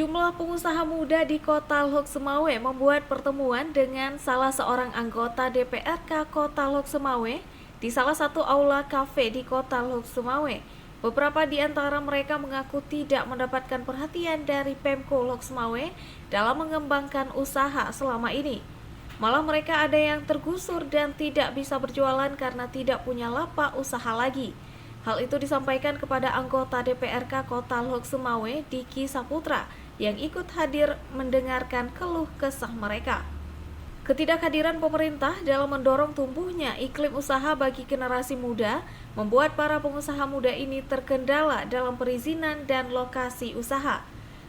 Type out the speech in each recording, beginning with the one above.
Sejumlah pengusaha muda di Kota Lok Sumawe membuat pertemuan dengan salah seorang anggota DPRK Kota Lok Sumawe di salah satu aula kafe di Kota Lok Sumawe. Beberapa di antara mereka mengaku tidak mendapatkan perhatian dari Pemko Lok Sumawe dalam mengembangkan usaha selama ini. Malah mereka ada yang tergusur dan tidak bisa berjualan karena tidak punya lapak usaha lagi. Hal itu disampaikan kepada anggota DPRK Kota Lok Sumawe, Diki Saputra, yang ikut hadir mendengarkan keluh kesah mereka. Ketidakhadiran pemerintah dalam mendorong tumbuhnya iklim usaha bagi generasi muda membuat para pengusaha muda ini terkendala dalam perizinan dan lokasi usaha.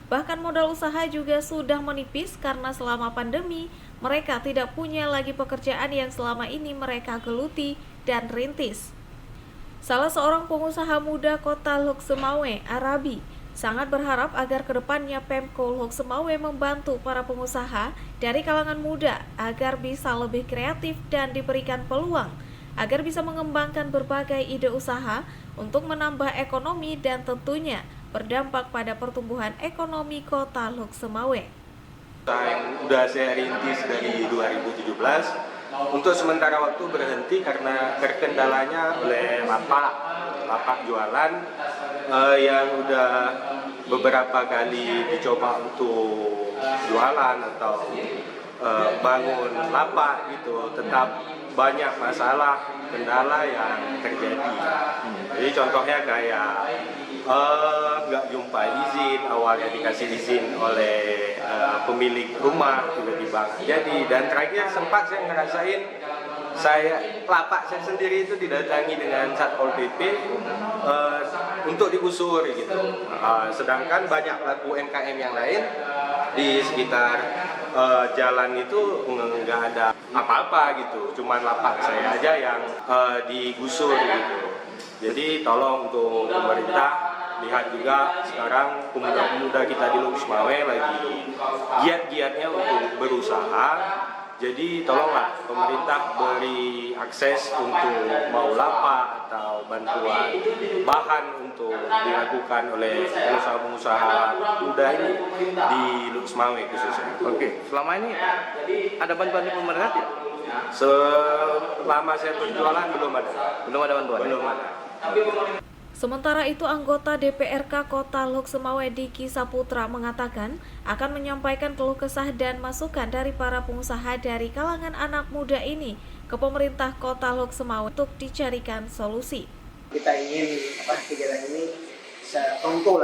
Bahkan modal usaha juga sudah menipis karena selama pandemi mereka tidak punya lagi pekerjaan yang selama ini mereka geluti dan rintis. Salah seorang pengusaha muda Kota Lok Sumawe, Arabi, sangat berharap agar kedepannya Pemko Lok Sumawe membantu para pengusaha dari kalangan muda agar bisa lebih kreatif dan diberikan peluang agar bisa mengembangkan berbagai ide usaha untuk menambah ekonomi dan tentunya berdampak pada pertumbuhan ekonomi Kota Lok Sumawe. Yang sudah saya rintis dari 2017, untuk sementara waktu berhenti karena terkendalanya oleh lapak jualan yang udah beberapa kali dicoba untuk jualan atau bangun lapak gitu, tetap banyak masalah kendala yang terjadi. Jadi contohnya kayak nggak jumpa izin, awalnya dikasih izin oleh pemilik rumah, tiba-tiba nggak jadi, dan terakhir sempat saya ngerasain lapak saya sendiri itu didatangi dengan Satpol PP untuk digusur gitu. Sedangkan banyak pelaku UMKM yang lain di sekitar jalan itu nggak ada apa-apa gitu, cuman lapak saya aja yang digusur gitu. Jadi tolong untuk pemerintah lihat juga sekarang pemuda-pemuda kita di Lok Sumawe lagi giat-giatnya untuk berusaha. Jadi tolonglah pemerintah beri akses untuk mau lapak atau bantuan bahan untuk dilakukan oleh pengusaha-pengusaha muda ini di Lok Sumawe khususnya. Oke, selama ini ada bantuan dari pemerintah tidak? Selama saya berjualan belum ada. Belum ada bantuan? Belum ada. Sementara itu, anggota DPRK Kota Lok Sumawe Diki Saputra mengatakan akan menyampaikan keluh kesah dan masukan dari para pengusaha dari kalangan anak muda ini ke pemerintah Kota Lok Sumawe untuk dicarikan solusi. Kita ingin kegiatan ini kumpul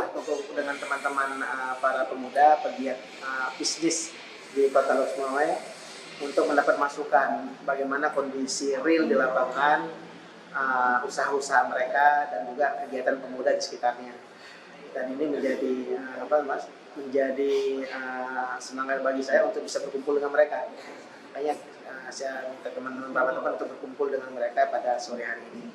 dengan teman-teman para pemuda pegiat bisnis di Kota Lok Sumawe untuk mendapat masukan bagaimana kondisi real di lapangan, usaha-usaha mereka dan juga kegiatan pemuda di sekitarnya. Dan ini menjadi semangat bagi saya untuk bisa berkumpul dengan mereka. Makanya saya minta teman-teman untuk berkumpul dengan mereka pada sore hari ini.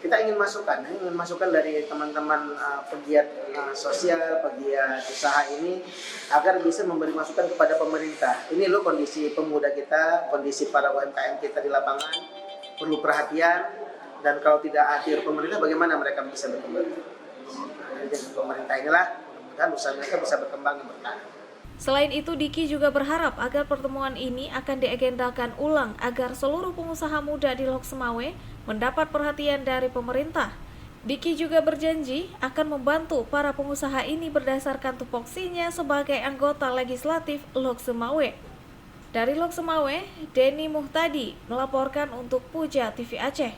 Kita ingin masukan dari teman-teman pegiat sosial, pegiat usaha ini agar bisa memberi masukan kepada pemerintah. Ini loh kondisi pemuda kita, kondisi para UMKM kita di lapangan, perlu perhatian, dan kalau tidak hadir pemerintah bagaimana mereka bisa berkembang. Jadi pemerintah inilah mudah-mudahan usaha mereka bisa berkembang dan bertahan. Selain itu, Diki juga berharap agar pertemuan ini akan diagendakan ulang agar seluruh pengusaha muda di Lok Sumawe mendapat perhatian dari pemerintah. Diki juga berjanji akan membantu para pengusaha ini berdasarkan tupoksinya sebagai anggota legislatif Lok Sumawe. Dari Lok Sumawe, Denny Muhtadi melaporkan untuk Puja TV Aceh.